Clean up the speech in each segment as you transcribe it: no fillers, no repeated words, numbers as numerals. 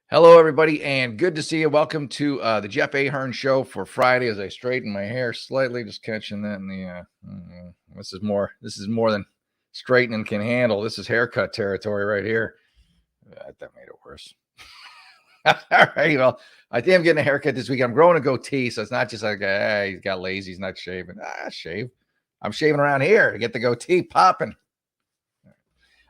Hello, everybody, and good to see you. Welcome to the Jeff Ahern Show for Friday. As I straighten my hair slightly, just catching that in the. This is more. This is more than straightening can handle. This is haircut territory right here. That made it worse. All right. Well, I think I'm getting a haircut this week. I'm growing a goatee, so it's not just like he's got lazy. He's not shaving. Shave. I'm shaving around here to get the goatee popping.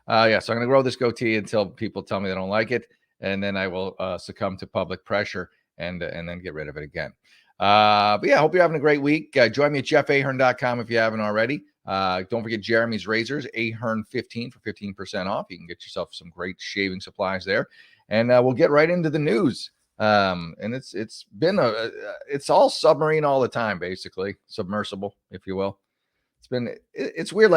So I'm going to grow this goatee until people tell me they don't like it, and then I will succumb to public pressure and then get rid of it again. But yeah, I hope you're having a great week. Join me at jeffahern.com if you haven't already. Don't forget Jeremy's Razors, Ahern 15 for 15% off. You can get yourself some great shaving supplies there. And we'll get right into the news. And it's been it's all submarine all the time, basically submersible, if you will. It's weird.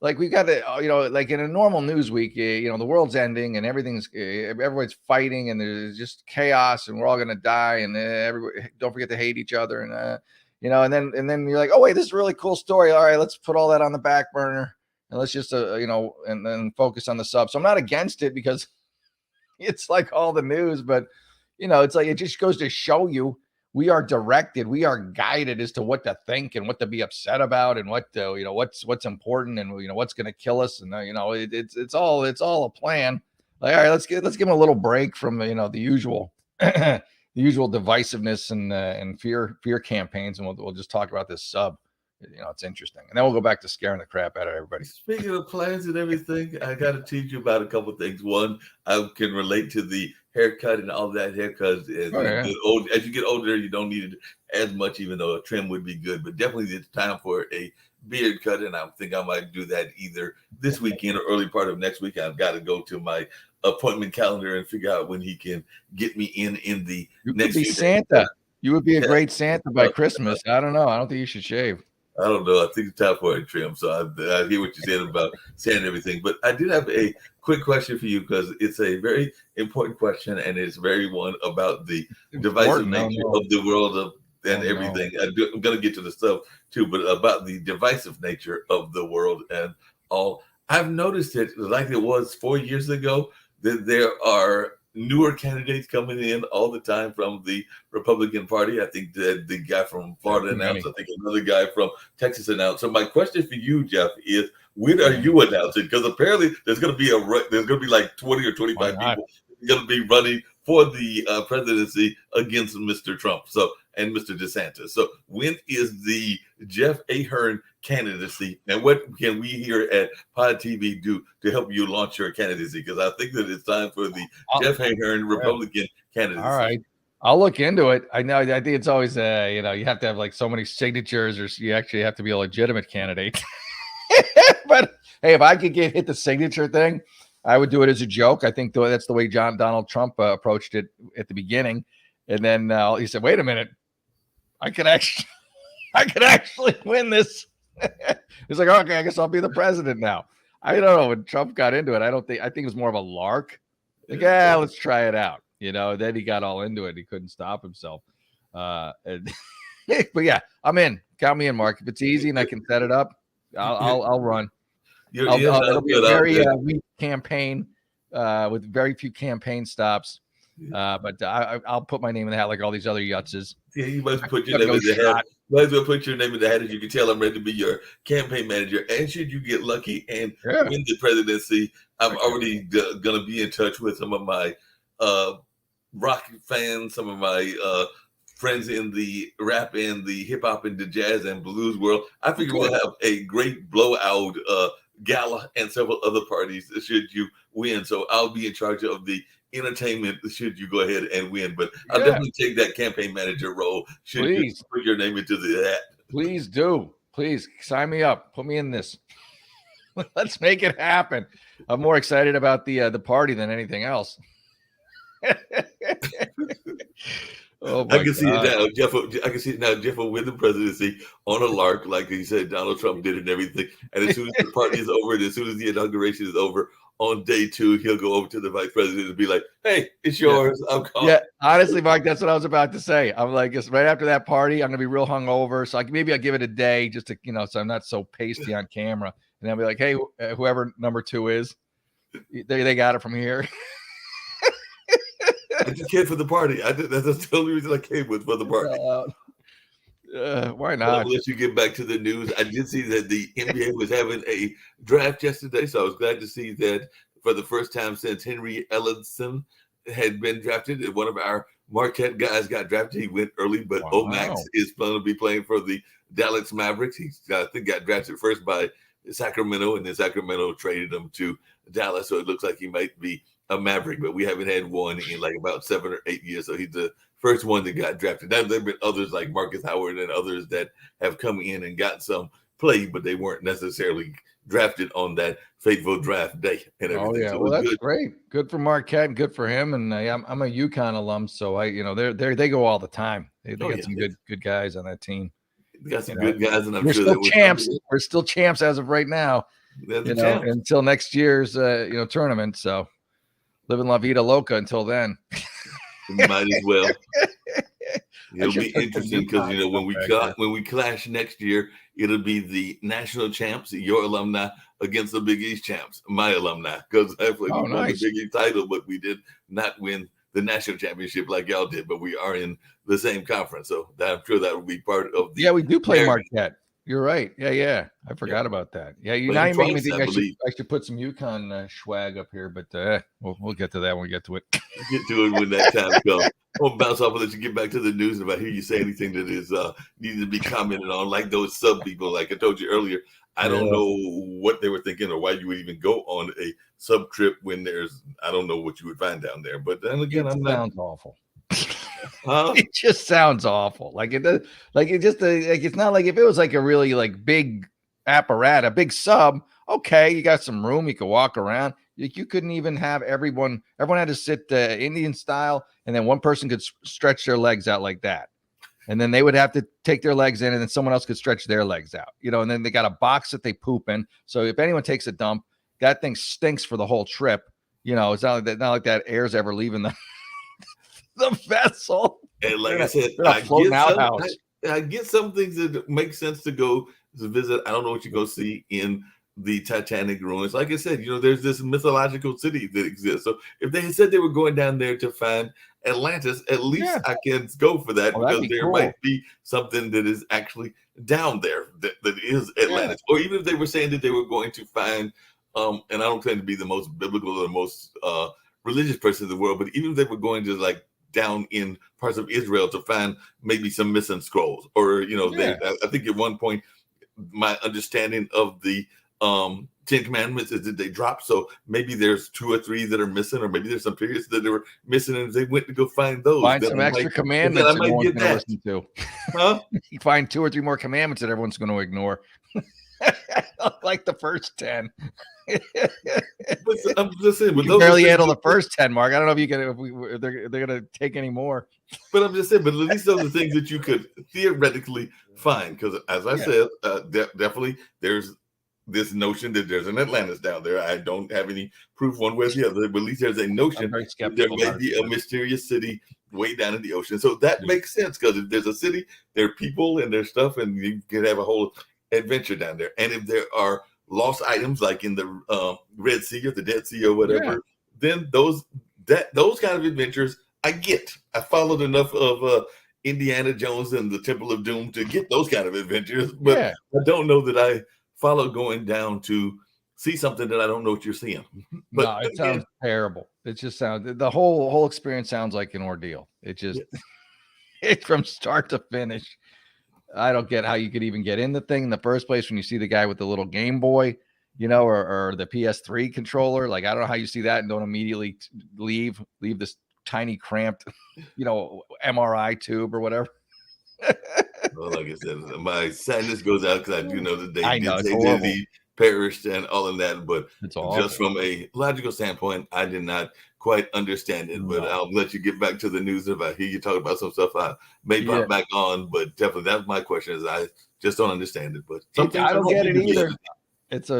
Like we've got to, like in a normal news week, the world's ending and everybody's fighting and there's just chaos and we're all going to die and everybody don't forget to hate each other. And, and then you're like, oh, wait, this is a really cool story. All right, let's put all that on the back burner and let's just, and then focus on the sub. So I'm not against it because it's like all the news, but, it's like it just goes to show you we are directed, we are guided as to what to think and what to be upset about and what to, what's important and what's going to kill us. And it's all a plan. Like, all right, let's give them a little break from the usual the usual divisiveness and fear campaigns, and we'll just talk about this sub. It's interesting, and then we'll go back to scaring the crap out of everybody. Speaking of plans and everything, I got to teach you about a couple of things. One, I can relate to the haircut and all that haircuts. As you get older, you don't need it as much, even though a trim would be good. But definitely, it's time for a beard cut, and I think I might do that either this weekend or early part of next week. I've got to go to my appointment calendar and figure out when he can get me in the next. You could be Santa. You would be a great Santa by Christmas. I don't know. I don't think you should shave. I don't know. I think it's time for a trim. So I hear what you said about saying everything. But I did have a quick question for you because it's a very important question, and it's very one about the divisive nature of the world and everything. I'm going to get to the stuff too, but about the divisive nature of the world and all. I've noticed it like it was 4 years ago that there are newer candidates coming in all the time from the Republican Party. I think that the guy from Florida announced. I think another guy from Texas announced. So my question for you, Jeff, is when are you announcing? Because apparently there's going to be like 20 or 25 people going to be running for the presidency against Mr. Trump. And Mr. DeSantis. So when is the Jeff Ahern candidacy, and what can we here at Pod TV do to help you launch your candidacy? Because I think that it's time for the Jeff Ahern Republican candidacy. All right, I'll look into it. I think it's always, you have to have like so many signatures, or you actually have to be a legitimate candidate. But hey, if I could hit the signature thing, I would do it as a joke. I think that's the way Donald Trump approached it at the beginning, and then he said, "Wait a minute, I could actually win this." He's like, okay, I guess I'll be the president now. I don't know. When Trump got into it, I think it was more of a lark. Like, let's try it out. Then he got all into it. He couldn't stop himself. But yeah, I'm in. Count me in, Mark. If it's easy and I can set it up, I'll run. It'll be a very weak campaign with very few campaign stops. But I'll put my name in the hat like all these other yutzes. Yeah, you must put your name in the hat. Might as well put your name in the hat, as you can tell. I'm ready to be your campaign manager. And should you get lucky and win the presidency, I'm already going to be in touch with some of my rock fans, some of my friends in the rap and the hip hop and the jazz and blues world. I figure we'll have a great blowout gala and several other parties should you win. So I'll be in charge of the entertainment should you go ahead and win. But I'll definitely take that campaign manager role should you put your name into the hat. Please do. Please sign me up. Put me in this. Let's make it happen. I'm more excited about the party than anything else. I can see it now, Jeff. I can see it now. Jeff will win the presidency on a lark, like he said Donald Trump did and everything. And as soon as the party is over, and as soon as the inauguration is over, on day 2, he'll go over to the vice president and be like, "Hey, it's yours. I'm calling." Yeah, honestly, Mike, that's what I was about to say. I'm like, it's right after that party, I'm gonna be real hungover, so maybe I'll give it a day just to, so I'm not so pasty on camera, and I'll be like, "Hey, whoever number 2 is, they got it from here." I just came for the party. That's the only reason I came was for the party. Why But not? I'll let you get back to the news. I did see that the NBA was having a draft yesterday, so I was glad to see that for the first time since Henry Ellenson had been drafted. One of our Marquette guys got drafted. He went early, but Wow. Omax is going to be playing for the Dallas Mavericks. He, I think, got drafted first by Sacramento, and then Sacramento traded him to Dallas. So it looks like he might be a Maverick, but we haven't had one in like about 7 or 8 years. So he's the first one that got drafted. Now, there have been others like Marcus Howard and others that have come in and got some play, but they weren't necessarily drafted on that fateful draft day and everything. Oh yeah, So well that's good. great. Good for Marquette and good for him. And I'm a UConn alum, so they go all the time. They got some good guys on that team. They got some good guys, and I'm we're sure still champs. We're still champs as of right now. Until next year's tournament. So living La Vida Loca until then. Might as well. It'll be interesting because when we clash next year, it'll be the national champs, your alumni, against the Big East champs, my alumni. Because we won the Big East title, but we did not win the national championship like y'all did. But we are in the same conference, so I'm sure that will be part of the. Yeah, we do play Marquette. You're right. Yeah. I forgot about that. Yeah, now you made me think I should put some UConn swag up here, but we'll get to that when we get to it. Get to it when that time comes. I'll bounce off and let you get back to the news. If I hear you say anything that is needed to be commented on, like those sub people, like I told you earlier, I don't know what they were thinking or why you would even go on a sub trip when I don't know what you would find down there. But then again, sounds awful. Huh? It just sounds awful. Like it does. Like it just like it's not like if it was like a really like big apparatus, a big sub. Okay, you got some room. You could walk around. You couldn't even have everyone. Everyone had to sit Indian style, and then one person could stretch their legs out like that, and then they would have to take their legs in, and then someone else could stretch their legs out. And then they got a box that they poop in. So if anyone takes a dump, that thing stinks for the whole trip. It's not like that air's ever leaving the vessel. And like I said, I get some things that make sense to go to visit. I don't know what you go see in the Titanic ruins. Like I said, there's this mythological city that exists. So if they had said they were going down there to find Atlantis, at least I can go for that because there might be something that is actually down there that is Atlantis. Or even if they were saying that they were going to find, and I don't claim to be the most biblical or the most religious person in the world, but even if they were going to like down in parts of Israel to find maybe some missing scrolls, or I think at one point my understanding of the 10 Commandments is that they dropped, so maybe there's 2 or 3 that are missing, or maybe there's some periods that they were missing, and they went to go find those. Find some extra commandments that everyone's going to listen to. Huh? You find 2 or 3 more commandments that everyone's going to ignore. Like the first 10. But I'm just saying, you barely handle the first 10, Mark. I don't know if you can. If they're going to take any more. But I'm just saying. But at least those are things that you could theoretically find, because as I said, definitely there's this notion that there's an Atlantis down there. I don't have any proof one way or the other, but at least there's a notion that there may be a mysterious city way down in the ocean. So that makes sense, because if there's a city, there are people and there's stuff, and you can have a whole adventure down there. And if there are lost items like in the Red Sea or the Dead Sea or whatever, then those kind of adventures I get. I followed enough of Indiana Jones and the Temple of Doom to get those kind of adventures, but I don't know that I follow going down to see something that I don't know what you're seeing. But no, it sounds terrible. It just sounds, the whole experience sounds like an ordeal. It just it from start to finish. I don't get how you could even get in the thing in the first place when you see the guy with the little Game Boy, or the PS3 controller. Like, I don't know how you see that and don't immediately leave this tiny cramped, MRI tube or whatever. Well, like I said, my sadness goes out because I do know that they perished and all of that, but just from a logical standpoint, I did not quite understand it. But I'll let you get back to the news. If I hear you talk about some stuff, I may pop back on. But definitely, that's my question: is I just don't understand it. But I don't get it either. It's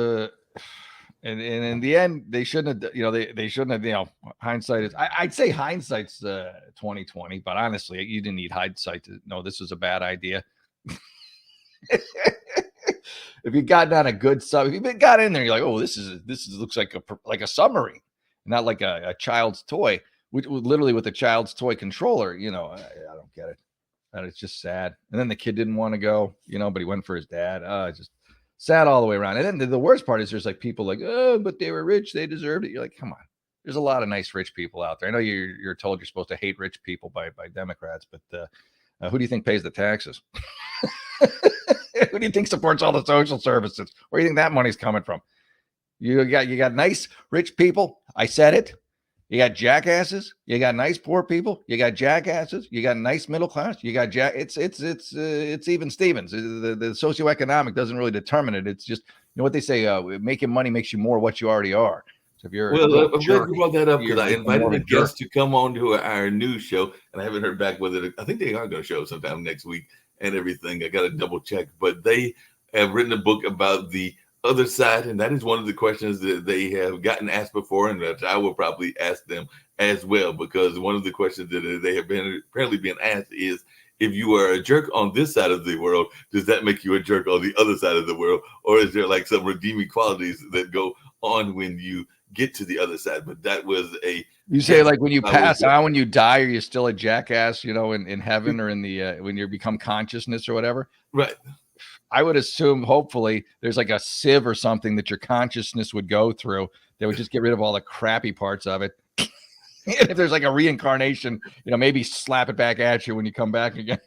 and in the end, they shouldn't have. They shouldn't have. Hindsight is. I'd say hindsight's 2020, but honestly, you didn't need hindsight to know this was a bad idea. If you got on a good sub, if you got in there, you're like, oh, this looks like a submarine, not like a child's toy. literally with a child's toy controller. You know, I don't get it. And it's just sad. And then the kid didn't want to go, you know, but he went for his dad. Just sad all the way around. And then the worst part is there's like people like, oh, but they were rich, they deserved it. You're like, come on. There's a lot of nice rich people out there. I know you're told you're supposed to hate rich people by Democrats, but who do you think pays the taxes? Who do you think supports all the social services? Where do you think that money's coming from? You got nice rich people. I said it. You got jackasses. You got nice poor people. You got jackasses. You got nice middle class. You got it's even Stevens. The socioeconomic doesn't really determine it. It's just, you know what they say, making money makes you more what you already are. So if you're I'm glad you brought that up, because I invited a guest to come on to our news show, and I haven't heard back whether I think they are going to show sometime next week and everything. I got to double check, but they have written a book about the other side, and that is one of the questions that they have gotten asked before, and that I will probably ask them as well, because one of the questions that they have been apparently being asked is, if you are a jerk on this side of the world, does that make you a jerk on the other side of the world, or is there like some redeeming qualities that go on when you get to the other side? But that was you say like when you pass out, when you die, are you still a jackass, you know, in heaven, or in the when you become consciousness or whatever? Right. I would assume, hopefully, there's like a sieve or something that your consciousness would go through that would just get rid of all the crappy parts of it. And if there's like a reincarnation, you know, maybe slap it back at you when you come back again.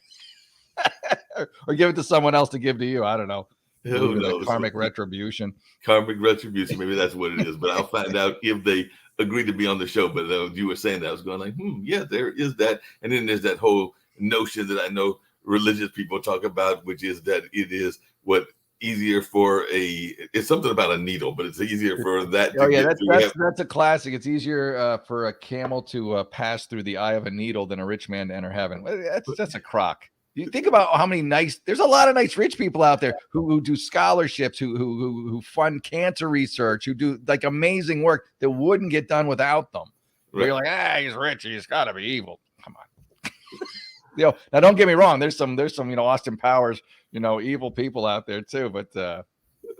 Or give it to someone else to give to you. I don't know. Who knows? Karmic retribution. Karmic retribution. Maybe that's what it is. But I'll find out if they agree to be on the show. But you were saying that, I was going like, yeah, there is that. And then there's that whole notion that I know religious people talk about, which is that it is easier for it's something about a needle, but it's easier for that. That's a classic. It's easier for a camel to pass through the eye of a needle than a rich man to enter heaven. That's a crock. You think about how many there's a lot of nice rich people out there who do scholarships, who fund cancer research, who do like amazing work that wouldn't get done without them. Right. You're like, he's rich, he's got to be evil. Come on. You know, now don't get me wrong. There's some, you know, Austin Powers, you know, evil people out there too. But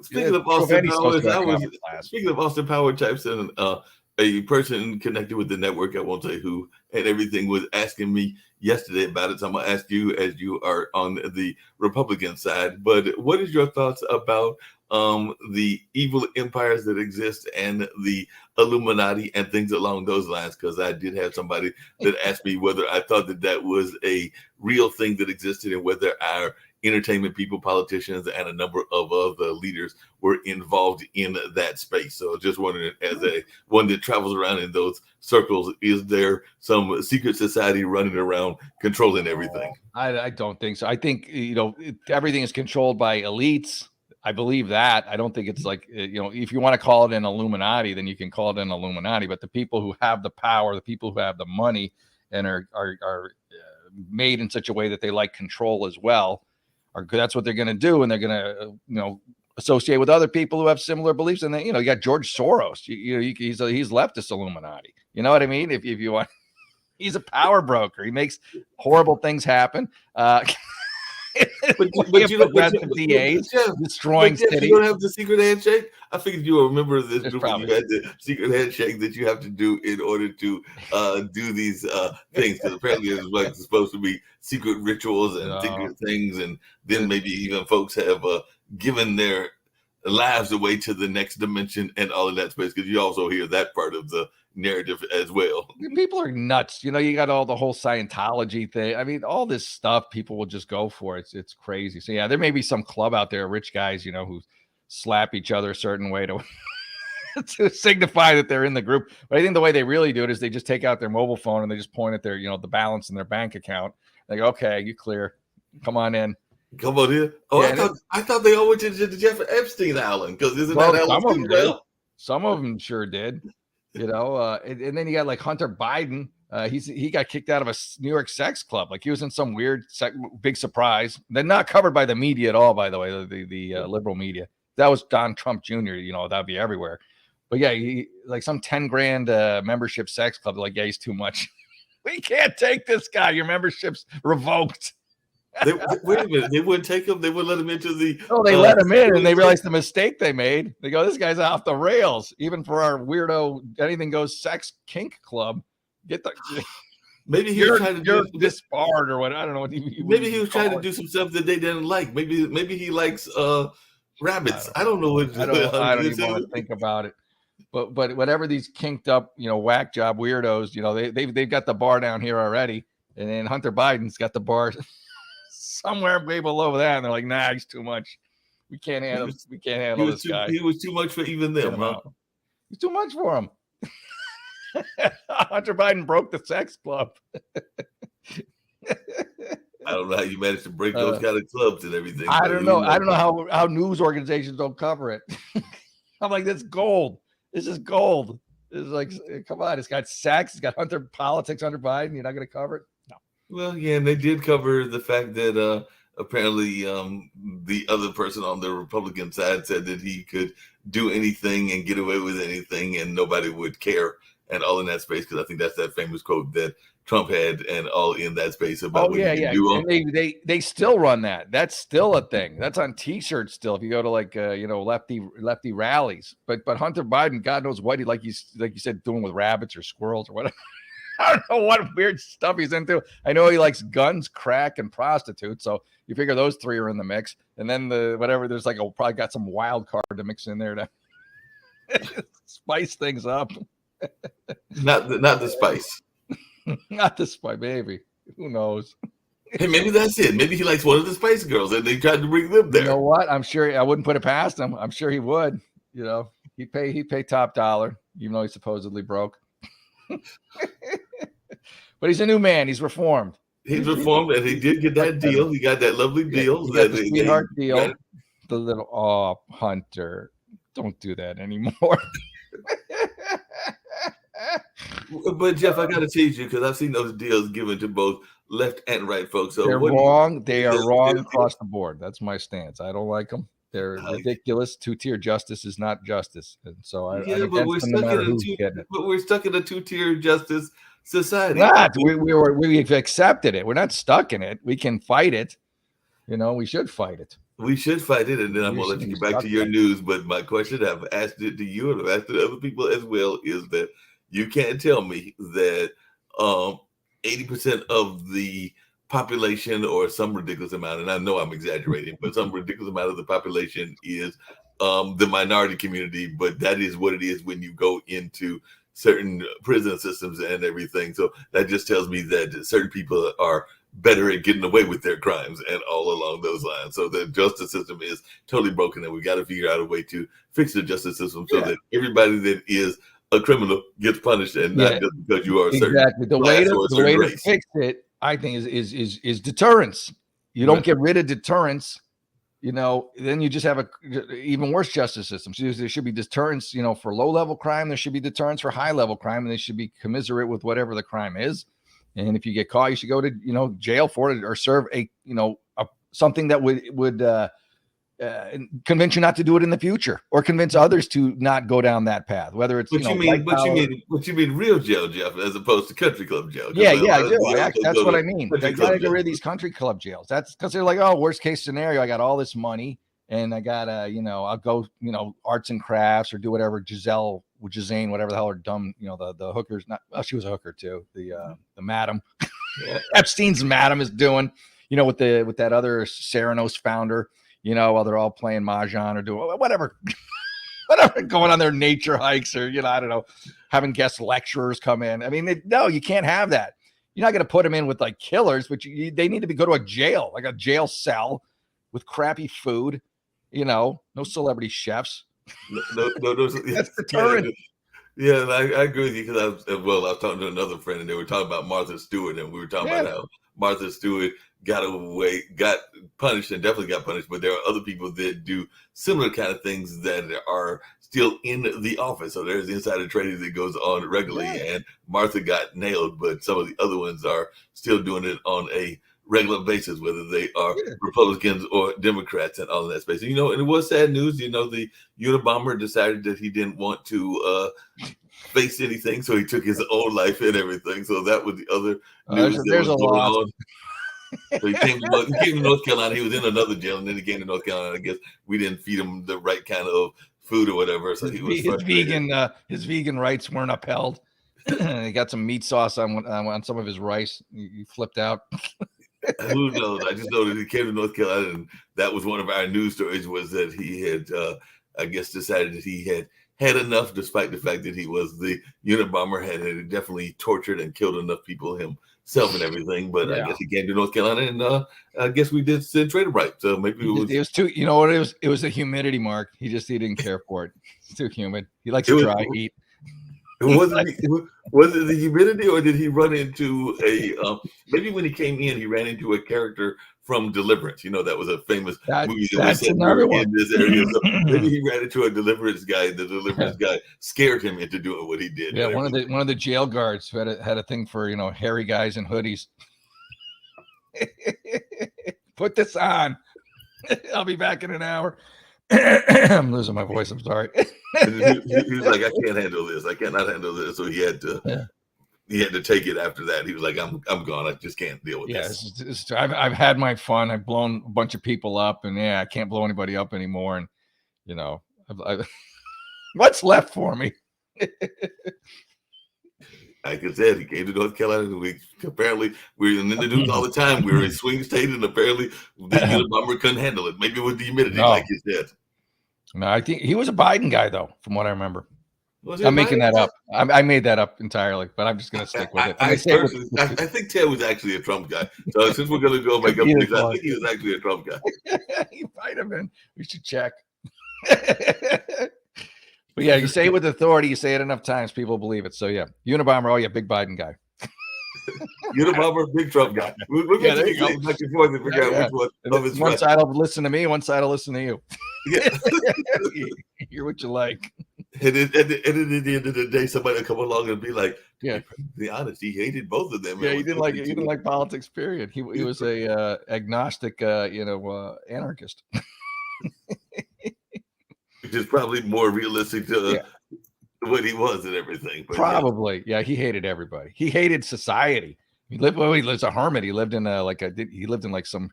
speaking of Austin Powers, speaking of Austin Power types, and a person connected with the network, I won't say who, and everything, was asking me yesterday about it. So I'm gonna ask you, as you are on the Republican side, but what is your thoughts about the evil empires that exist and the Illuminati and things along those lines? Because I did have somebody that asked me whether I thought that was a real thing that existed, and whether our entertainment people, politicians, and a number of other leaders were involved in that space. So just wondering, as a one that travels around in those circles, is there some secret society running around controlling everything? I don't think so. I think, you know, everything is controlled by elites. I believe that. I don't think it's like, you know, if you want to call it an Illuminati, then you can call it an Illuminati. But the people who have the power, the people who have the money, and are made in such a way that they like control as well, that's what they're going to do. And they're going to, you know, associate with other people who have similar beliefs. And then, you know, you got George Soros. He's leftist Illuminati. You know what I mean? If you want, he's a power broker. He makes horrible things happen. But you don't have destroying cities. You don't have the secret handshake. I figured you were a member of this group. You had the secret handshake that you have to do in order to do these things. Because apparently it's like supposed to be secret rituals and secret things, and then maybe even folks have given their lives away to the next dimension and all of that space. Because you also hear that part of the narrative as well. People are nuts. You know, you got all the whole Scientology thing. I mean, all this stuff people will just go for. It's crazy. So yeah, there may be some club out there, rich guys, you know, who slap each other a certain way to to signify that they're in the group. But I think the way they really do it is they just take out their mobile phone and they just point at their, you know, the balance in their bank account. They go, okay, you clear. Come on in. Come on in. Oh, yeah, I thought they all went to the Jeff Epstein Island, because isn't that Island? Some of them sure did. You know, and then you got like Hunter Biden. He got kicked out of a New York sex club. Like he was in some weird big surprise. They're not covered by the media at all, by the way, the liberal media. That was Don Trump Jr. You know, that'd be everywhere. But yeah, he like some 10 grand membership sex club. Like, yeah, he's too much. We can't take this guy. Your membership's revoked. Wait a minute. They wouldn't take him. They wouldn't let him into the. Oh, they let him in, and they realized the mistake they made. They go, "This guy's off the rails." Even for our weirdo anything goes sex kink club, Get the. Maybe he was trying to you're do disbarred or what? I don't know what maybe he was trying to do some stuff that they didn't like. Maybe he likes rabbits. I don't know what. I don't even want to think about it. But whatever these kinked up, whack job weirdos, they've got the bar down here already, and then Hunter Biden's got the bar somewhere way below that, and they're like, nah, he's too much. We can't handle this guy. He was too much for even them, huh? He's too much for him. Hunter Biden broke the sex club. I don't know how you managed to break those kind of clubs and everything. I don't know. I don't know how news organizations don't cover it. I'm like, this gold. This is gold. It's like, come on, it's got sex, it's got politics under Biden. You're not going to cover it? No. Well, yeah, and they did cover the fact that apparently the other person on the Republican side said that he could do anything and get away with anything and nobody would care, and all in that space, because I think that's that famous quote that Trump had, and all in that space about what you can do. And they still run that. That's still a thing. That's on T-shirts still. If you go to like lefty rallies, but Hunter Biden, God knows what like you said, doing with rabbits or squirrels or whatever. I don't know what weird stuff he's into. I know he likes guns, crack, and prostitutes. So you figure those three are in the mix, and then there's like probably got some wild card to mix in there to spice things up. Not the spice. Not the spice, maybe. Who knows? Hey, maybe that's it. Maybe he likes one of the Spice Girls, and they tried to bring them there. You know what? I'm sure I wouldn't put it past him. I'm sure he would. He'd pay top dollar, even though he's supposedly broke. But he's a new man. He's reformed. He's reformed, and he did get that deal. He got that lovely deal. He got the sweetheart deal. The little Hunter, don't do that anymore. But Jeff, I got to tease you because I've seen those deals given to both left and right folks. So they're wrong. They are wrong across the board. That's my stance. I don't like them. They're ridiculous. Two-tier justice is not justice, and so but we're stuck in a two-tier justice society. We've accepted it. We're not stuck in it. We can fight it. We should fight it. We should fight it, and then I'm going to let you get back to your news. But my question, I've asked it to you and I've asked it to other people as well, is that you can't tell me that 80% of the population, or some ridiculous amount, and I know I'm exaggerating, but some ridiculous amount of the population is the minority community, but that is what it is when you go into certain prison systems and everything. So that just tells me that certain people are better at getting away with their crimes and all along those lines. So the justice system is totally broken, and we got to figure out a way to fix the justice system so that everybody that is a criminal gets punished, and not just because you are a certain the way to fix it, I think, is deterrence. You don't get rid of deterrence, then you just have a even worse justice system. So there should be deterrence, for low level crime. There should be deterrence for high level crime, and they should be commiserate with whatever the crime is. And if you get caught, you should go to jail for it, or serve something that would convince you not to do it in the future, or convince others to not go down that path. Whether it's what you mean real jail, Jeff, as opposed to country club jail. Yeah, I do. That's what I mean. They got to get rid of these country club jails. That's because they're like, oh, worst case scenario, I got all this money and I got I'll go, arts and crafts or do whatever. Giselle, whatever the hell are dumb, the hookers. She was a hooker too. The madam, Epstein's madam is doing, with that other Ceranos founder. While they're all playing mahjong or doing whatever going on their nature hikes, or, I don't know, having guest lecturers come in. I mean, no, you can't have that. You're not going to put them in with like killers, but they need to go to a jail, like a jail cell with crappy food, no celebrity chefs. No, that's deterrent. Yeah, and I agree with you, because I was talking to another friend, and they were talking about Martha Stewart, and we were talking about how Martha Stewart got punished, and definitely got punished, but there are other people that do similar kind of things that are still in the office. So there's insider trading that goes on regularly, and Martha got nailed, but some of the other ones are still doing it on a regular basis, whether they are Republicans or Democrats and all of that space. And, and it was sad news, the Unabomber decided that he didn't want to face anything, so he took his own life and everything. So that was the other news. There's a lot. So he came to North Carolina. He was in another jail, and then he came to North Carolina. I guess we didn't feed him the right kind of food or whatever. So he was his vegan rights weren't upheld. He got some meat sauce on some of his rice. He flipped out. Who knows? I just know that he came to North Carolina, and that was one of our news stories, was that he had, I guess, decided that he had enough, despite the fact that he was the Unabomber, had definitely tortured and killed enough people himself and everything. But I guess he came to North Carolina, and I guess we did send trade right. So maybe it was too. You know what it was? It was the humidity, Mark. He didn't care for it. It's too humid. He likes to dry heat. Was it the humidity, or did he run into maybe when he came in, he ran into a character from Deliverance? You know, that was a famous movie that was set in this area. So maybe he ran into a Deliverance guy, and the Deliverance guy scared him into doing what he did. Yeah, one of the jail guards who had a thing for, hairy guys in hoodies. Put this on. I'll be back in an hour. I'm losing my voice. I'm sorry. He was like, I can't handle this. I cannot handle this. So he had to take it after that. He was like, I'm gone. I just can't deal with this. I've had my fun. I've blown a bunch of people up, and I can't blow anybody up anymore. And what's left for me? Like I said, he came to North Carolina. Apparently, we're in the news all the time. We were in swing state, and apparently the Unabomber couldn't handle it. Maybe with the humidity, like you said. No, I think he was a Biden guy, though, from what I remember. I'm making that up. I made that up entirely, but I'm just going to stick with it. I think Ted was actually a Trump guy. So since we're going to go make up things, I think he was actually a Trump guy. He might have been. We should check. But yeah, you say it with authority. You say it enough times, people believe it. So yeah, Unabomber. Oh yeah, big Biden guy. Unabomber, big Trump guy. We're there you go. Back and forth to figure out which one of his one side will listen to me, one side will listen to you. Yeah. Hear what you like. And at the end of the day, somebody will come along and be like, to be honest, he hated both of them. Yeah, he didn't like politics, period. He was a agnostic anarchist. Which is probably more realistic to what he was and everything. But probably, he hated everybody. He hated society. He lives a hermit. He lived in some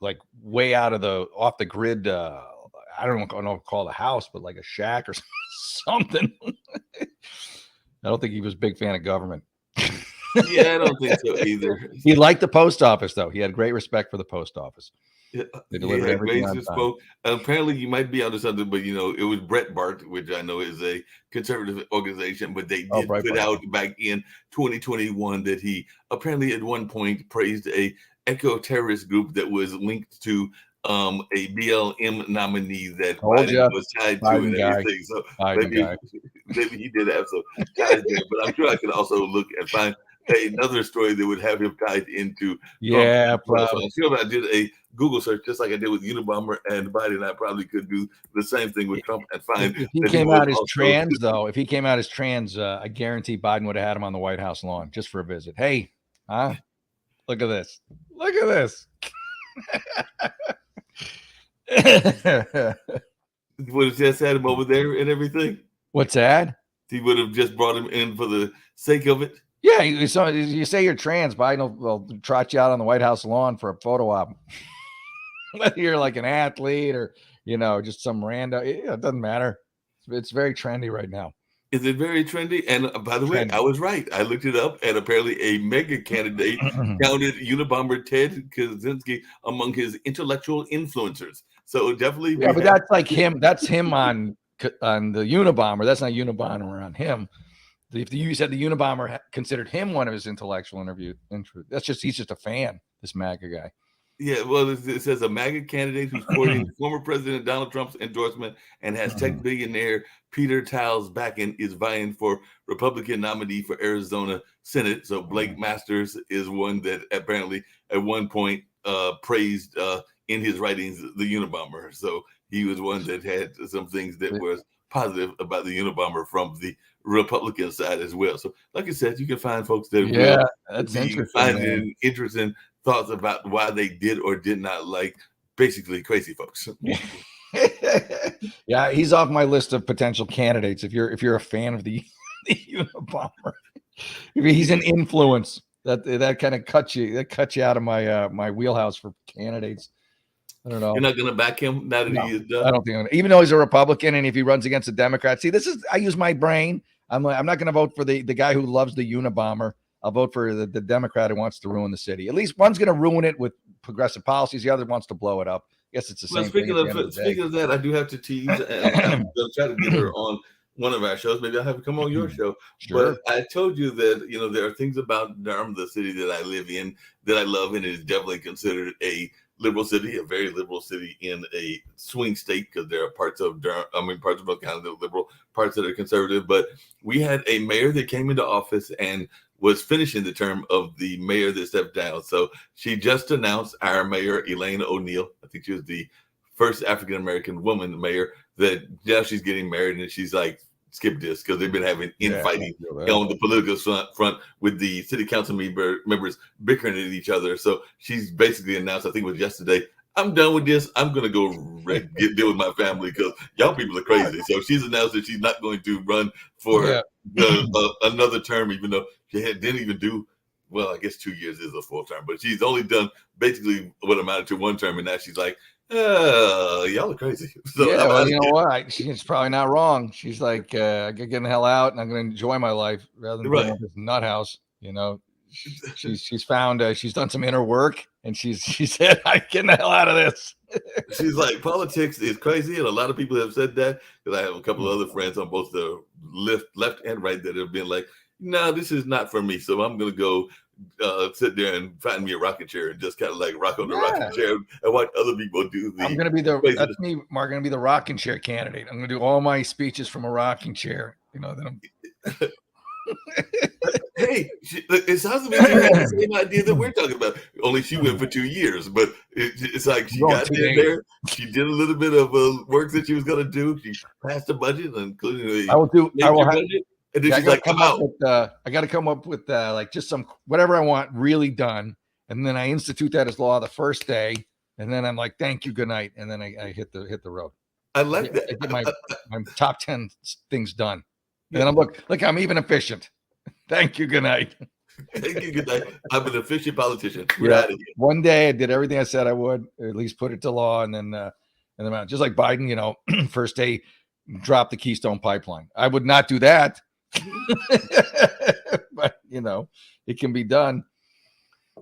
like way out of off the grid. I don't know what to call the house, but like a shack or something. I don't think he was a big fan of government. Yeah, I don't think so either. He liked the post office, though. He had great respect for the post office. Yeah, they delivered everything on time. Apparently, you might be onto something, but it was Breitbart, which I know is a conservative organization, but they did put out back in 2021 that he apparently at one point praised a eco-terrorist group that was linked to a BLM nominee that Biden was tied to and everything. So maybe he did have some ties there, but I'm sure I could also look and find another story that would have him tied into. Probably. So I'm sure if I did a Google search, just like I did with Unabomber and Biden, I probably could do the same thing with Trump and find. If he came out as trans, though, I guarantee Biden would have had him on the White House lawn just for a visit. Hey, look at this. Look at this. Would have just had him over there and everything. What's that? He would have just brought him in for the sake of it. Yeah, so you say you're trans, Biden will trot you out on the White House lawn for a photo op. Whether you're like an athlete or just some random, it doesn't matter. It's very trendy right now. Is it very trendy? And by the way, I was right. I looked it up, and apparently a mega candidate counted Unabomber Ted Kaczynski among his intellectual influencers. So definitely, but that's like him. That's him on the Unabomber. That's not Unabomber on him. If you said the Unabomber considered him one of his intellectual he's just a fan. This MAGA guy. Yeah, well, it says a MAGA candidate who's courting former President Donald Trump's endorsement and has tech billionaire Peter Thiel's backing is vying for Republican nominee for Arizona Senate. So Blake Masters is one that apparently at one point praised in his writings the Unabomber. So he was one that had some things that was positive about the Unabomber from the Republican side as well. So like I said, you can find folks that that's interesting. Interesting thoughts about why they did or did not like basically crazy folks. Yeah, he's off my list of potential candidates. If you're a fan of the Unabomber, he's an influence that kind of cuts you out of my wheelhouse for candidates. I don't know. You're not going to back him now that he is done? I don't think even though he's a Republican and if he runs against a Democrat. See, I use my brain. I'm not going to vote for the guy who loves the Unabomber. I'll vote for the Democrat who wants to ruin the city. At least one's going to ruin it with progressive policies. The other wants to blow it up. I guess it's the same thing. Speaking of that, I do have to tease, and I'm going to try to get her on one of our shows. Maybe I'll have her come on your show. Sure. But I told you that, there are things about Durham, the city that I live in, that I love, and it is definitely considered a liberal city, a very liberal city in a swing state, because there are parts of Durham, parts of North Carolina that are liberal, parts that are conservative. But we had a mayor that came into office and was finishing the term of the mayor that stepped down. So she just announced, our mayor, Elaine O'Neill, I think she was the first African-American woman mayor, that now she's getting married, and she's like, skip this, because they've been having infighting on the political front with the city council members bickering at each other. So she's basically announced, I think it was yesterday, I'm done with this. I'm going to go deal with my family, because y'all people are crazy. So she's announced that she's not going to run for another term, even though she didn't even do, well, I guess 2 years is a full term, but she's only done basically what amounted to one term. And now she's like, y'all are crazy. So well, you know what? She's probably not wrong. She's like, I could get the hell out, and I'm going to enjoy my life rather than being in this nut house. She's found, she's done some inner work, and she said, I get the hell out of this. She's like, politics is crazy, and a lot of people have said that, because I have a couple of other friends on both the left and right that have been like, no, this is not for me. So I'm going to go sit there and find me a rocking chair and just kind of like rock on the rocking chair and watch other people do the. I'm going to be that's me, Mark, going to be the rocking chair candidate. I'm going to do all my speeches from a rocking chair. Hey, it sounds to me like you had the same idea that we're talking about. Only she went for 2 years, but it's like she got there. She did a little bit of work that she was going to do. She passed the budget, including the budget. And then she's like, come out. I got to come up with like just some whatever I want really done, and then I institute that as law the first day, and then I'm like, thank you, good night, and then I hit the road. I like that. I get my top 10 things done, and then I'm look I'm even efficient. Thank you, good night. Thank you, good night. I'm an efficient politician. We're out of here. One day I did everything I said I would, or at least put it to law, and then just like Biden, first day drop the Keystone Pipeline. I would not do that. But it can be done.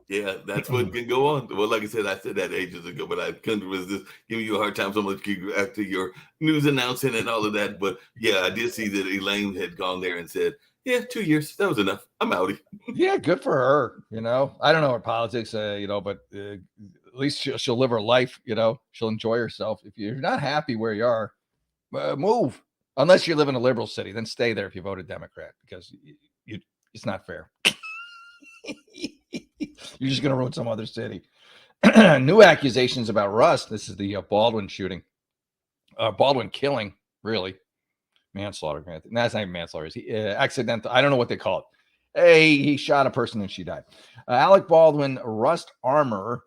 Yeah, that's what can go on. Well, like I said that ages ago, but I couldn't resist giving you a hard time so much after your news announcement and all of that. But yeah, I did see that Elaine had gone there and said, yeah, 2 years, that was enough. I'm out. Yeah, good for her. I don't know her politics, but at least she'll live her life. She'll enjoy herself. If you're not happy where you are, move. Unless you live in a liberal city, then stay there if you voted Democrat, because it's not fair. You're just going to ruin some other city. New accusations about Rust. This is the Baldwin shooting. Baldwin killing, really. Manslaughter. That's not even manslaughter. Accidental. I don't know what they call it. Hey, he shot a person and she died. Alec Baldwin, Rust armor,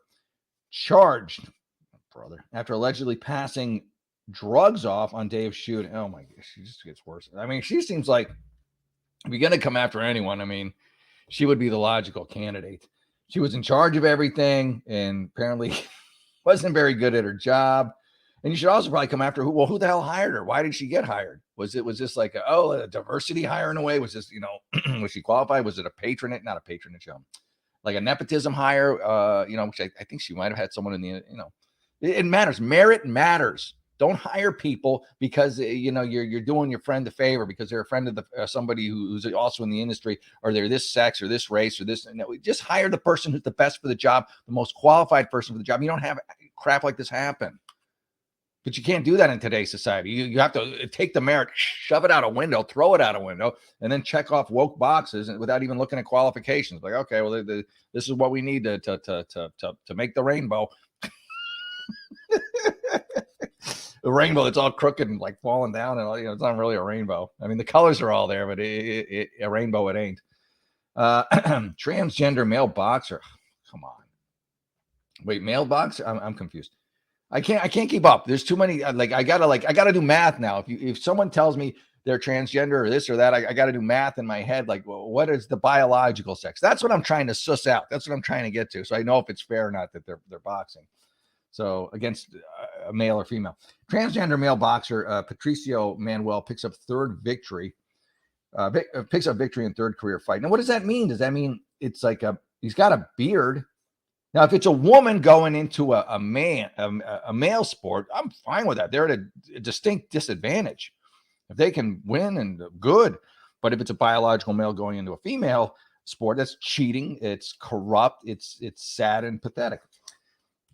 charged, brother, after allegedly passing drugs off on day of shooting. Oh my gosh, she just gets worse. I mean, she seems like, if you're going to come after anyone, she would be the logical candidate. She was in charge of everything and apparently wasn't very good at her job. And you should also probably come after who the hell hired her? Why did she get hired? Was this like a diversity hire in a way? Was this, was she qualified? Was it a patronage? Not a patronage, like a nepotism hire, which I think she might have had someone in the, it matters. Merit matters. Don't hire people because you're doing your friend a favor because they're a friend of somebody who's also in the industry, or they're this sex or this race or this. No, just hire the person who's the best for the job, the most qualified person for the job. You don't have crap like this happen. But you can't do that in today's society. You have to take the merit, shove it out a window, throw it out a window, and then check off woke boxes without even looking at qualifications. Like, okay, well, this is what we need to make the rainbow. The rainbow that's all crooked and like falling down, and it's not really a rainbow. I mean, the colors are all there, but a rainbow it ain't. Transgender male boxer. Come on. Wait, male boxer? I'm confused. I can't keep up. There's too many. I gotta do math now. If someone tells me they're transgender or this or that, I got to do math in my head. Like, well, what is the biological sex? That's what I'm trying to suss out. That's what I'm trying to get to. So I know if it's fair or not that they're boxing. So against a male or female. Transgender male boxer Patricio Manuel picks up third victory Picks up victory in third career fight. Now, what does that mean? Does that mean it's like he's got a beard? Now, if it's a woman going into a male sport, I'm fine with that. They're at a distinct disadvantage. If they can win, and good. But if it's a biological male going into a female sport, that's cheating. It's corrupt. It's sad and pathetic.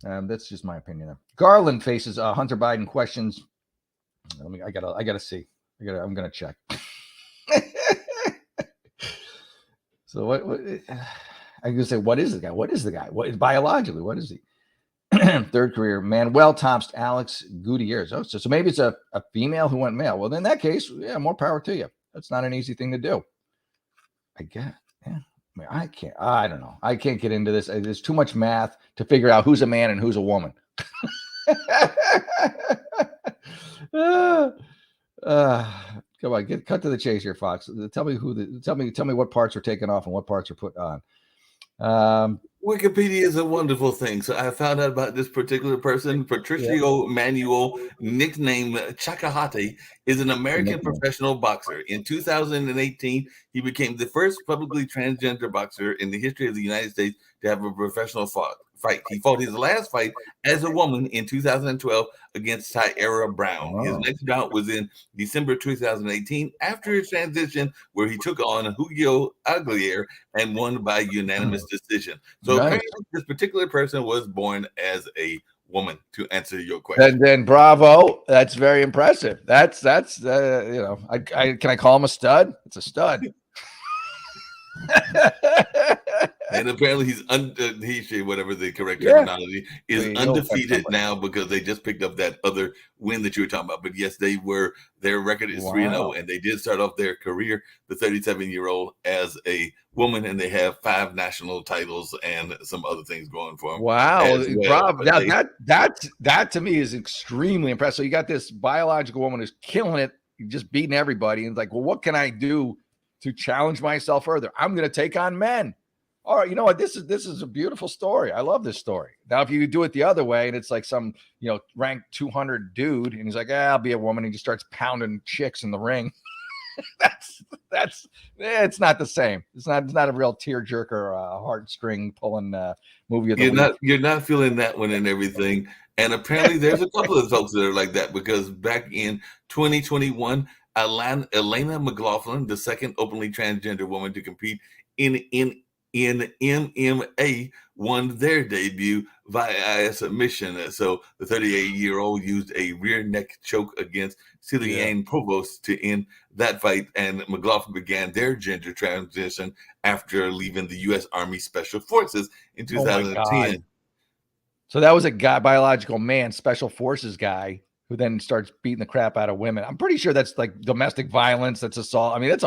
That's just my opinion. Garland faces Hunter Biden questions. I gotta see. I'm gonna check. So what I can say, what is the guy? What is the guy? What biologically? What is he? Third career, Manuel tops Alex Gutierrez. Oh, so maybe it's a female who went male. Well, in that case, yeah, more power to you. That's not an easy thing to do. I guess. Yeah. I don't know. I can't get into this. There's too much math to figure out who's a man and who's a woman. Come on, cut to the chase here, Fox. Tell me what parts are taken off and what parts are put on. Wikipedia is a wonderful thing. So I found out about this particular person, Patricio Manuel, nicknamed Chakahate, is an American professional boxer. In 2018, he became the first publicly transgender boxer in the history of the United States to have a professional fight. He fought his last fight as a woman in 2012 against Tyara Brown. Wow. His next bout was in December 2018 after his transition, where he took on Julio Aguilar and won by unanimous decision. So apparently this particular person was born as a woman, to answer your question. And then bravo. That's very impressive. That's can I call him a stud? It's a stud. And apparently he's whatever the correct terminology is, undefeated now, because they just picked up that other win that you were talking about. But yes, their record is 3-0, and they did start off their career, the 37-year-old, as a woman, and they have 5 national titles and some other things going for them. Wow, bravo. Now that to me is extremely impressive. So you got this biological woman who's killing it, just beating everybody, and it's like, well, what can I do to challenge myself further? I'm going to take on men. All right, you know what? This is a beautiful story. I love this story. Now, if you do it the other way, and it's like some ranked 200 dude, and he's like, I'll be a woman, and he just starts pounding chicks in the ring. It's not the same. It's not a real tearjerker or a heartstring pulling movie of the week. You're not feeling that one and everything. And apparently, there's a couple of folks that are like that, because back in 2021. Elena McLaughlin, the second openly transgender woman to compete in MMA, won their debut via submission. So the 38-year-old used a rear neck choke against Celiane Provost to end that fight, and McLaughlin began their gender transition after leaving the U.S. Army Special Forces in 2010. So that was a guy, biological man, Special Forces guy, who then starts beating the crap out of women. I'm pretty sure that's like domestic violence. That's assault. I mean, that's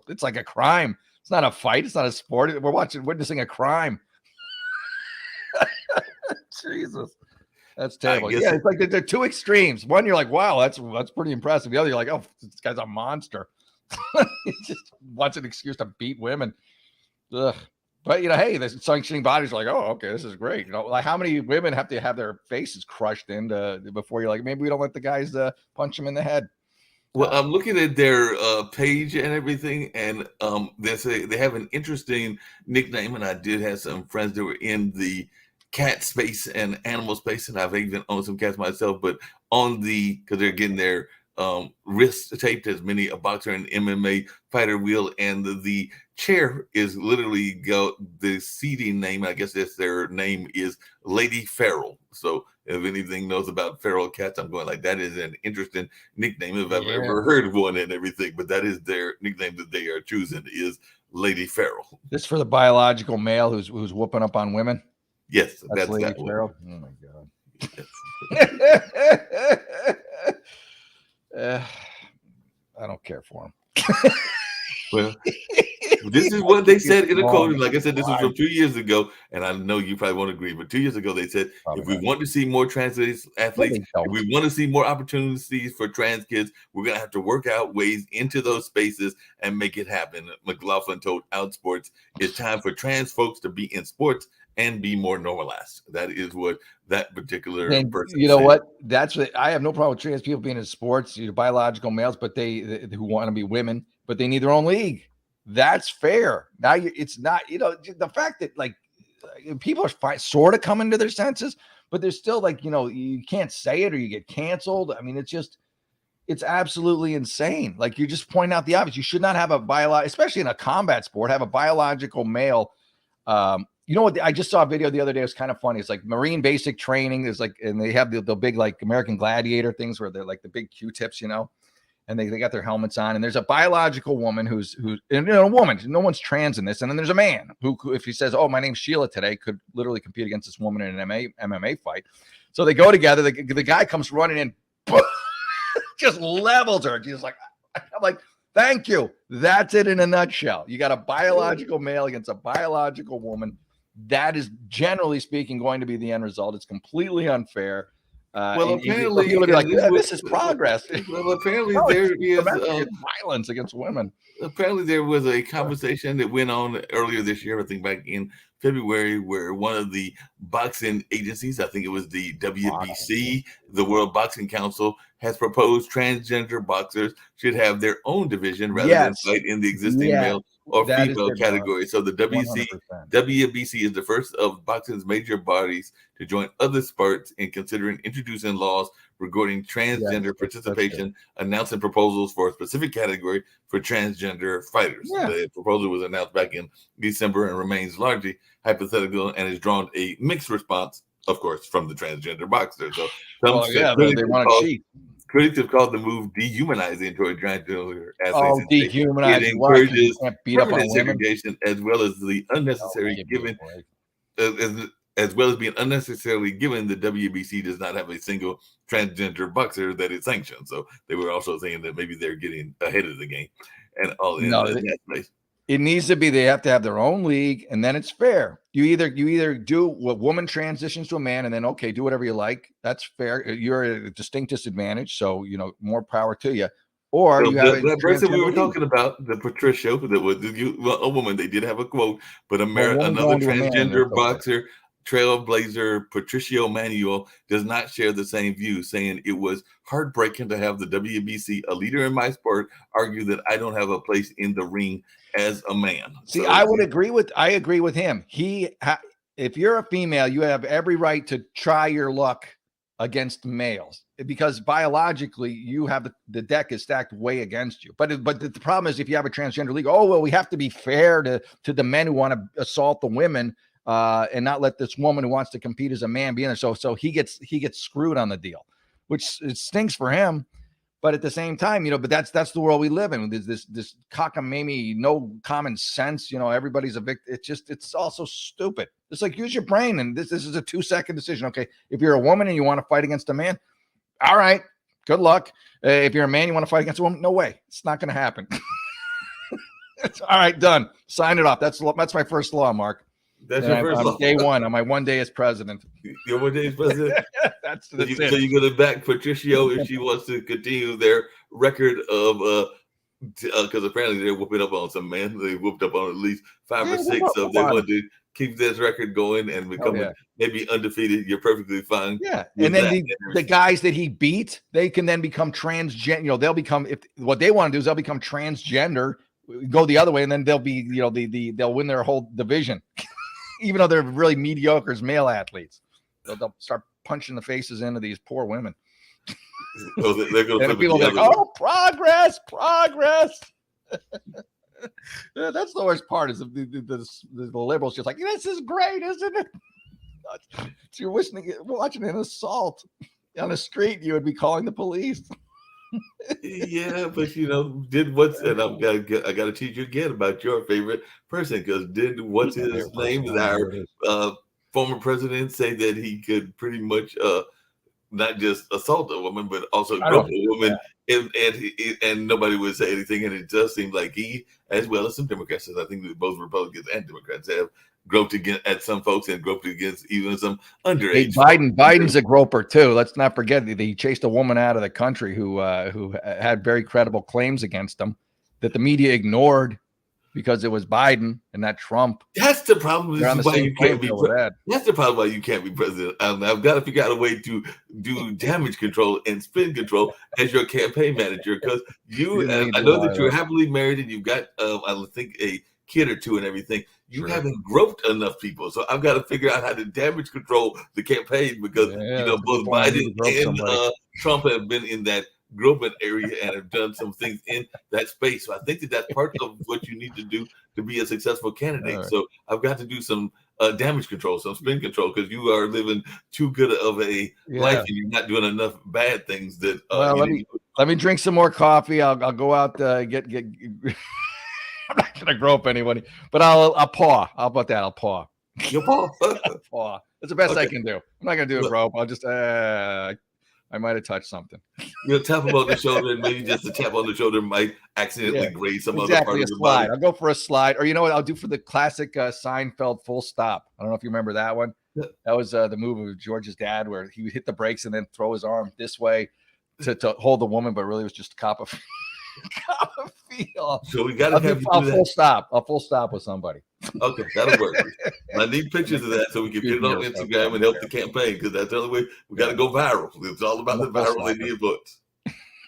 it's like a crime. It's not a fight. It's not a sport. We're witnessing a crime. Jesus. That's terrible. Yeah, it's like they're two extremes. One, you're like, wow, that's pretty impressive. The other, you're like, oh, this guy's a monster. He just wants an excuse to beat women. Ugh. But, hey, the sanctioning bodies are like, oh, okay, this is great. Like how many women have to have their faces crushed in before you're like, maybe we don't let the guys punch them in the head. Well, I'm looking at their page and everything, and they have an interesting nickname, and I did have some friends that were in the cat space and animal space, and I've even owned some cats myself, but because they're getting their wrists taped as many a boxer and MMA fighter will, and the chair is literally the seating name, I guess that's their name, is Lady Feral. So if anything knows about feral cats, I'm going like, that is an interesting nickname if I've ever heard of one and everything, but that is their nickname that they are choosing, is Lady Feral. This for the biological male who's whooping up on women? Yes, that's Lady Feral. Oh my God. I don't care for him. Well, this is what they said in the quote. And like I said, this was from 2 years ago, and I know you probably won't agree, but 2 years ago they said, if we want to see more trans athletes, if we want to see more opportunities for trans kids, we're going to have to work out ways into those spaces and make it happen. McLaughlin told Outsports, it's time for trans folks to be in sports and be more normalized. That is what that particular person you know said. What? That's what I have no problem with trans people being in sports, biological males, but they who want to be women. but they need their own league. That's fair. Now it's not, the fact that like people are sort of coming to their senses, but there's still like, you can't say it or you get canceled. I mean, it's absolutely insane. Like you're just pointing out the obvious. You should not have especially in a combat sport, have a biological male. You know what? I just saw a video the other day. It was kind of funny. It's like Marine basic training. There's like, and they have the big like American Gladiator things where they're like the big Q-tips, and they got their helmets on. And there's a biological woman who's a woman. No one's trans in this. And then there's a man who, if he says, "Oh, my name's Sheila today," could literally compete against this woman in an MMA fight. So they go together. The guy comes running in, just levels her. She's like, I'm like, thank you. That's it in a nutshell. You got a biological male against a biological woman. That is generally speaking going to be the end result. It's completely unfair. Well, apparently, people will be like, this is progress. Well, apparently there is violence against women. Apparently, there was a conversation that went on earlier this year, I think back in February, where one of the boxing agencies, I think it was the WBC, the World Boxing Council, has proposed transgender boxers should have their own division rather than fight in the existing male or female category. So the WBC is the first of boxing's major bodies to join other sports in considering introducing laws regarding transgender participation, announcing proposals for a specific category for transgender fighters. The proposal was announced back in December and remains largely hypothetical and has drawn a mixed response, of course, from the transgender boxers. So they want to cheat. Critics have called the move dehumanizing toward transgender athletes. Dehumanizing. It encourages permanent segregation as well as the unnecessary as well as being unnecessarily given. The WBC does not have a single transgender boxer that it sanctions. So they were also saying that maybe they're getting ahead of the game and all in that place. It needs to be, they have to have their own league, and then it's fair. You either do what woman transitions to a man, and then, okay, do whatever you like. That's fair. You're at a distinct disadvantage. So, more power to you. Or you have that person we were talking about, the Patricia, that was a woman. They did have a quote, but another transgender boxer, trailblazer Patricio Manuel, does not share the same view, saying it was heartbreaking to have the WBC, a leader in my sport, argue that I don't have a place in the ring as a man. See, I agree with him. If you're a female, you have every right to try your luck against males, because biologically you have the deck is stacked way against you. But the problem is, if you have a transgender league, we have to be fair to the men who want to assault the women, and not let this woman who wants to compete as a man be in there. So he gets screwed on the deal, which it stinks for him. But at the same time, but that's the world we live in. There's this cockamamie, no common sense. Everybody's a victim. It's also stupid. It's like, use your brain. And this is a 2-second decision. Okay, if you're a woman and you want to fight against a man, all right, good luck. If you're a man, you want to fight against a woman, no way. It's not going to happen. It's all right, done. Sign it off. That's my first law, Mark. That's your first law. Day one on my 1 day as president. Your 1 day as president? That's so you're going to back Patricio if she wants to continue their record of because apparently they're whooping up on some man. They whooped up on at least 5 or 6. So if they want to keep this record going and become maybe undefeated, you're perfectly fine. Yeah. And then the guys that he beat, they can then become transgender. They'll become, if what they want to do is they'll become transgender, go the other way, and then they'll be, they'll win their whole division. Even though they're really mediocre as male athletes, they'll start punching the faces into these poor women. So they're going and people are like, progress. That's the worst part, is the liberals just like, this is great, isn't it? So you're watching an assault on the street, you would be calling the police. Yeah, but and I got to teach you again about your favorite person, because what's his name? Our former president say that he could pretty much not just assault a woman, but also grope a woman, and nobody would say anything. And it does seem like he, as well as some Democrats, I think that both Republicans and Democrats have groped at some folks and groped against even some underage. Biden's a groper too. Let's not forget that he chased a woman out of the country who had very credible claims against him that the media ignored. because it was Biden and not Trump. That's the problem. They're on the Why same you can't be. that. That's the problem why you can't be president. I've got to figure out a way to do damage control and spin control as your campaign manager, because I know that you're happily married and you've got, I think, a kid or two and everything. You haven't groped enough people, so I've got to figure out how to damage control the campaign, because both Biden and Trump have been in that groping area and have done some things in that space. So I think that's part of what you need to do to be a successful candidate. Right. So I've got to do some damage control, some spin control, because you are living too good of a life and you're not doing enough bad things. That let me drink some more coffee. I'll go out get. I'm not gonna grope anybody, but I'll paw. How about that? I'll paw. You paw. Paw. That's the best I can do. I'm not gonna do a grope. I'll just I might have touched something. Tap him on the shoulder, and maybe just a tap on the shoulder might accidentally graze some other part of the body. I'll go for a slide, or you know what I'll do for the classic Seinfeld full stop. I don't know if you remember that one. Yeah. That was the movie with George's dad, where he would hit the brakes and then throw his arm this way to hold the woman, but really it was just a cop of feel. So we got to have I'll full stop. I'll full stop with somebody. Okay, that'll work. I need pictures of that so we can get it on Instagram and help the campaign, because that's the only way we got to go viral. It's all about the viral in the influence.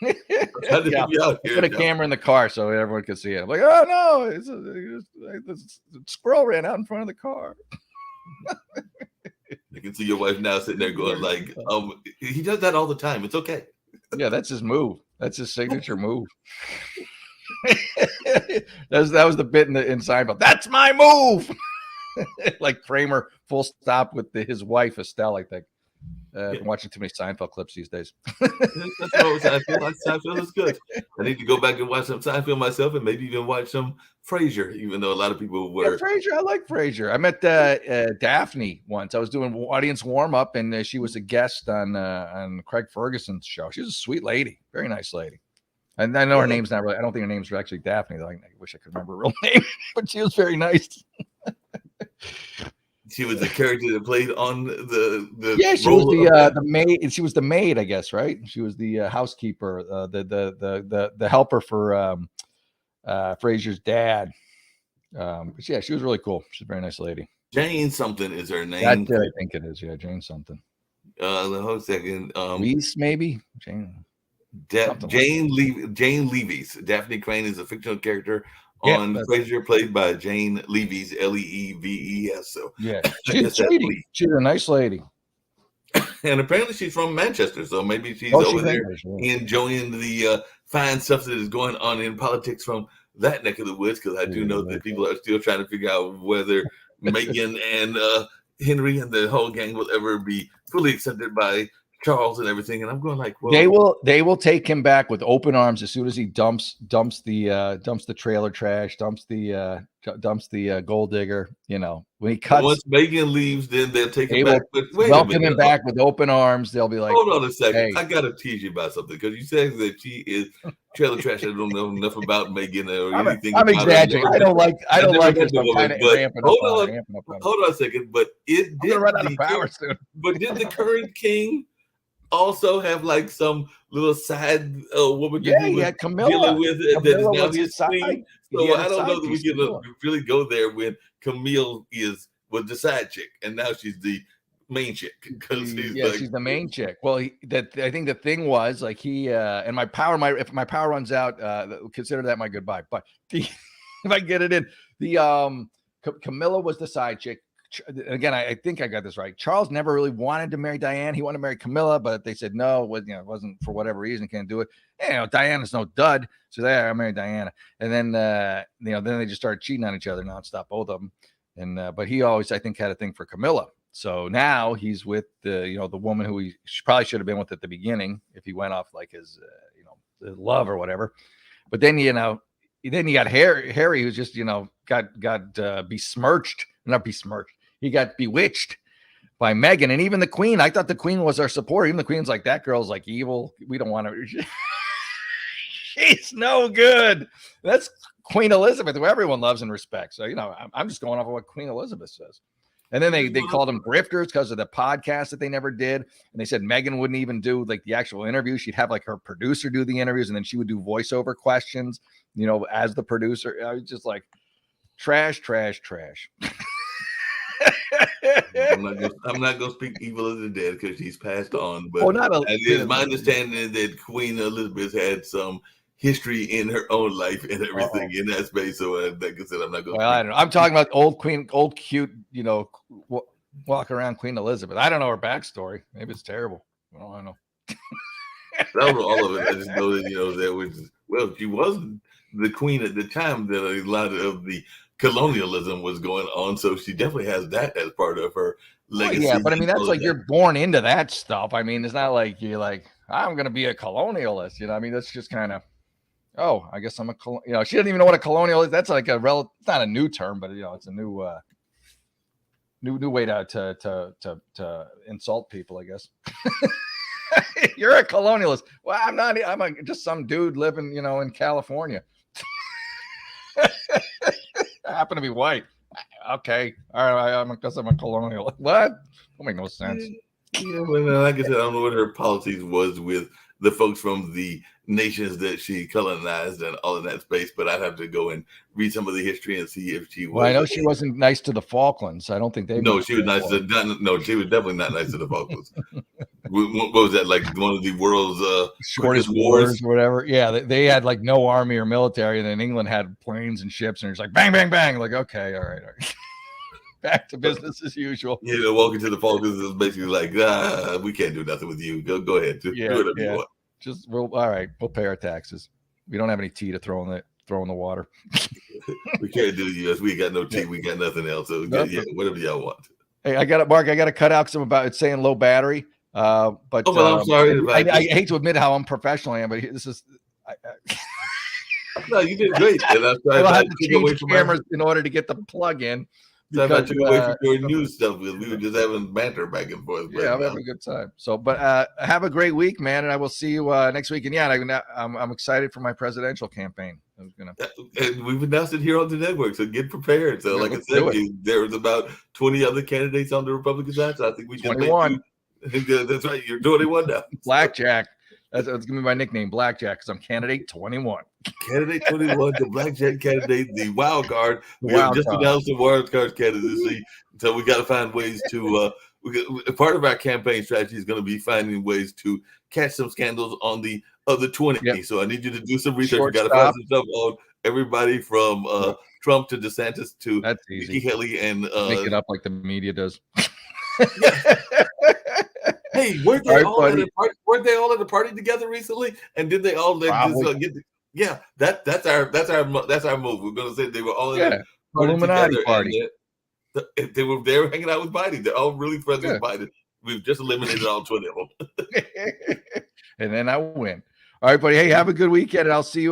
Put a camera in the car so everyone can see it. I'm like, oh no, it's a squirrel ran out in front of the car. You can see your wife now sitting there going like, he does that all the time. It's okay. Yeah, that's his move. That's his signature move. that was the bit in Seinfeld. That's my move. Like Kramer, full stop with his wife Estelle, I think. I'm watching too many Seinfeld clips these days. That's what I feel like. Seinfeld is good. I need to go back and watch some Seinfeld myself, and maybe even watch some Frasier, even though a lot of people were. Frasier, I like Frasier. I met Daphne once. I was doing audience warm up, and she was a guest on Craig Ferguson's show. She was a sweet lady, very nice lady. And I know her name's not really. I don't think her name's actually Daphne. I wish I could remember her real name, but she was very nice. She was the character that played on the she was the maid. She was the maid, I guess, right? She was the housekeeper, the helper for Frasier's dad. But yeah, she was really cool. She's a very nice lady. Jane something is her name. I think it is. Yeah, Jane something. Hold a second. Reese, maybe Jane. Jane Levy's. Daphne Crane is a fictional character on Frasier, played by Jane Levy's, Leves. So yeah, she's a nice lady, and apparently she's from Manchester. So maybe she's over there enjoying the fine stuff that is going on in politics from that neck of the woods. Because I do know that people are still trying to figure out whether Meghan and Henry and the whole gang will ever be fully accepted by Charles and everything, and I'm going like, well, they will take him back with open arms as soon as he dumps the trailer trash, dumps the gold digger. When he cuts. Once Megan leaves, then they'll take him back. But welcome him back with open arms. They'll be like, hold on a second, I gotta tease you about something, because you said that she is trailer trash. I don't know enough about Megan or anything. I'm exaggerating. I don't like it. Hold on a second, but it did run out of power soon. But did the current king also have like some little side woman Camilla dealing with it that is now his queen? So I don't know that we can really go there when Camille was the side chick and now she's the main chick, because she's the main chick. Well, I think the thing was like he and if my power runs out, consider that my goodbye. But if I get it in, the Camilla was the side chick. Again, I think I got this right. Charles never really wanted to marry Diane. He wanted to marry Camilla, but they said no. It wasn't for whatever reason. Can't do it. Diana's no dud. So I married Diana, and then then they just started cheating on each other nonstop, both of them. And but he always, I think, had a thing for Camilla. So now he's with the woman who he probably should have been with at the beginning if he went off like his love or whatever. But then you got Harry, who's just got besmirched, not besmirched. He got bewitched by Meghan, and even the Queen. I thought the Queen was our support. Even the Queen's like, that girl's like evil. We don't want her. She's no good. That's Queen Elizabeth, who everyone loves and respects. So I'm just going off of what Queen Elizabeth says. And then they called them grifters because of the podcast that they never did. And they said Meghan wouldn't even do like the actual interview. She'd have like her producer do the interviews, and then she would do voiceover questions, as the producer. I was just like, Trash, trash, trash. I'm not gonna speak evil of the dead because she's passed on. But it is my understanding that Queen Elizabeth had some history in her own life and everything in that space. So, like I said, I'm not going. Well, I don't know. I'm talking about old Queen, old cute, walk around Queen Elizabeth. I don't know her backstory. Maybe it's terrible. I don't know. I don't know all of it. I just know that that was she wasn't the queen at the time that a lot of the colonialism was going on. So she definitely has that as part of her legacy. Yeah, but I mean that's like you're born into that stuff. I mean, it's not like you're like I'm going to be a colonialist. I mean that's just kind of. Oh, I guess I'm a she doesn't even know what a colonial is. That's like it's not a new term, but it's a new new way to insult people, I guess. You're a colonialist. Well, I'm not. I'm just some dude living, in California. I happen to be white. Okay, all right. I guess I'm a colonial. What? That make no sense. Like I said, I don't know what her policies was with the folks from the nations that she colonized and all of that space, but I'd have to go and read some of the history and see if she was. Well, I know she wasn't nice to the Falklands. I don't think they. No, she was nice to. No, she was definitely not nice to the Falklands. What was that, like one of the world's shortest wars or whatever? Yeah, they had like no army or military, and then England had planes and ships, and it's like bang, bang, bang. Like okay, all right. Back to business as usual. Walking to the Falklands is basically like, we can't do nothing with you. Go ahead, do whatever you want. All right. We'll pay our taxes. We don't have any tea to throw in the water. We can't do the U.S. We got no tea. We got nothing else. So whatever y'all want. Hey, I got to cut out some about it's saying low battery. But I'm sorry. I hate to admit how unprofessional I am, but this is. No, you did great. And I'm sorry. I have to change cameras in order to get the plug in. So I took away from your news stuff because we were just having banter back and forth. Yeah, I'm having a good time. So, but have a great week, man, and I will see you next week. And yeah, I'm excited for my presidential campaign. And we've announced it here on the network, so get prepared. So, like I said, there was about 20 other candidates on the Republican side. So I think we should 21. That's right. You're 21 now. Blackjack. That's gonna be my nickname, Blackjack, because I'm candidate 21. Candidate 21, the Blackjack candidate, the wild card. We have just announced the wild card candidacy, so we got to find ways to. Part of our campaign strategy is going to be finding ways to catch some scandals on the other 20. Yep. So I need you to do some research. We got to find some stuff on everybody from Trump to DeSantis to Nikki Haley and make it up like the media does. Hey, weren't they all at a party together recently? And did they all get? That's our move. We're gonna say they were all in a party Illuminati party. They were hanging out with Biden. They're all really friends with Biden. We've just eliminated all 20 of them. And then I win. All right, buddy. Hey, have a good weekend, and I'll see you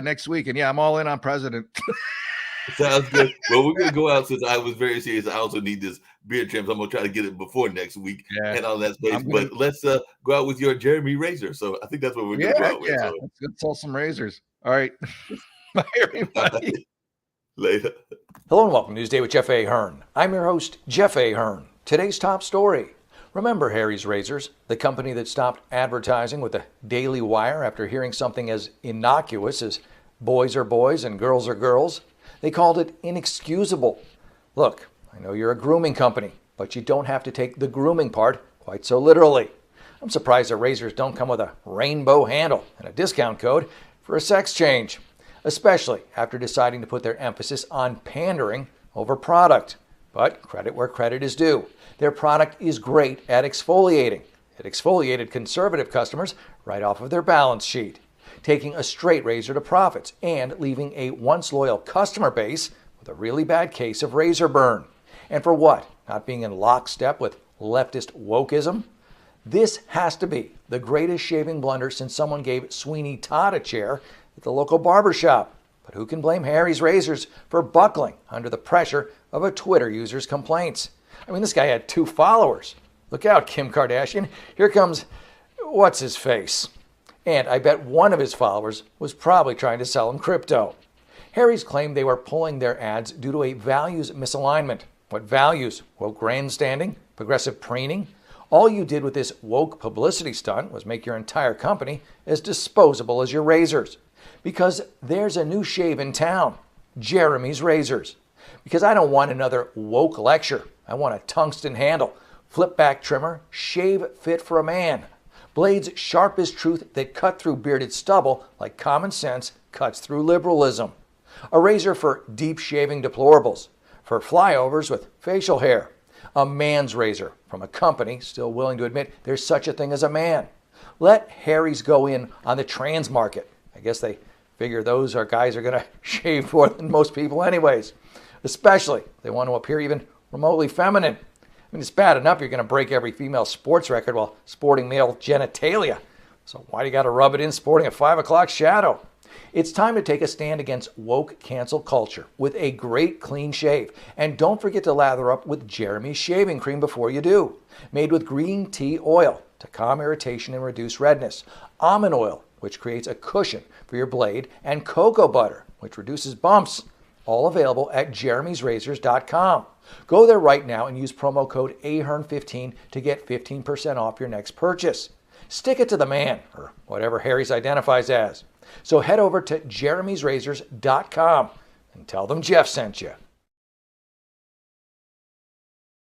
next week. And yeah, I'm all in on president. Sounds good. Well, we're gonna go out since I was very serious. I also need this beard trim, so I'm gonna try to get it before next week and all that space. But let's go out with your Jeremy razor. So I think that's what we're gonna go out with. Yeah, let's sell some razors. All right. Bye, everybody. Later. Hello and welcome to Newsday with Jeff Ahern. I'm your host, Jeff Ahern. Today's top story. Remember Harry's Razors, the company that stopped advertising with the Daily Wire after hearing something as innocuous as boys are boys and girls are girls? They called it inexcusable. Look, I know you're a grooming company, but you don't have to take the grooming part quite so literally. I'm surprised the razors don't come with a rainbow handle and a discount code for a sex change, especially after deciding to put their emphasis on pandering over product. But credit where credit is due. Their product is great at exfoliating. It exfoliated conservative customers right off of their balance sheet, taking a straight razor to profits and leaving a once loyal customer base with a really bad case of razor burn. And for what? Not being in lockstep with leftist wokeism? This has to be the greatest shaving blunder since someone gave Sweeney Todd a chair at the local barbershop. But who can blame Harry's Razors for buckling under the pressure of a Twitter user's complaints? I mean, this guy had 2 followers. Look out, Kim Kardashian. Here comes, what's his face? And I bet one of his followers was probably trying to sell him crypto. Harry's claimed they were pulling their ads due to a values misalignment. What values? Woke grandstanding? Progressive preening? All you did with this woke publicity stunt was make your entire company as disposable as your razors. Because there's a new shave in town, Jeremy's Razors. Because I don't want another woke lecture. I want a tungsten handle, flip back trimmer, shave fit for a man. Blades sharp as truth that cut through bearded stubble like common sense cuts through liberalism. A razor for deep shaving deplorables, for flyovers with facial hair. A man's razor from a company still willing to admit there's such a thing as a man. Let Harry's go in on the trans market. I guess they figure those guys are going to shave more than most people anyways. Especially if they want to appear even remotely feminine. I mean, it's bad enough you're going to break every female sports record while sporting male genitalia. So why do you got to rub it in sporting a 5 o'clock shadow? It's time to take a stand against woke cancel culture with a great clean shave. And don't forget to lather up with Jeremy's shaving cream before you do. Made with green tea oil to calm irritation and reduce redness. Almond oil, which creates a cushion for your blade. And cocoa butter, which reduces bumps. All available at jeremysrazors.com. Go there right now and use promo code Ahern15 to get 15% off your next purchase. Stick it to the man, or whatever Harry's identifies as. So head over to jeremysrazors.com and tell them Jeff sent you.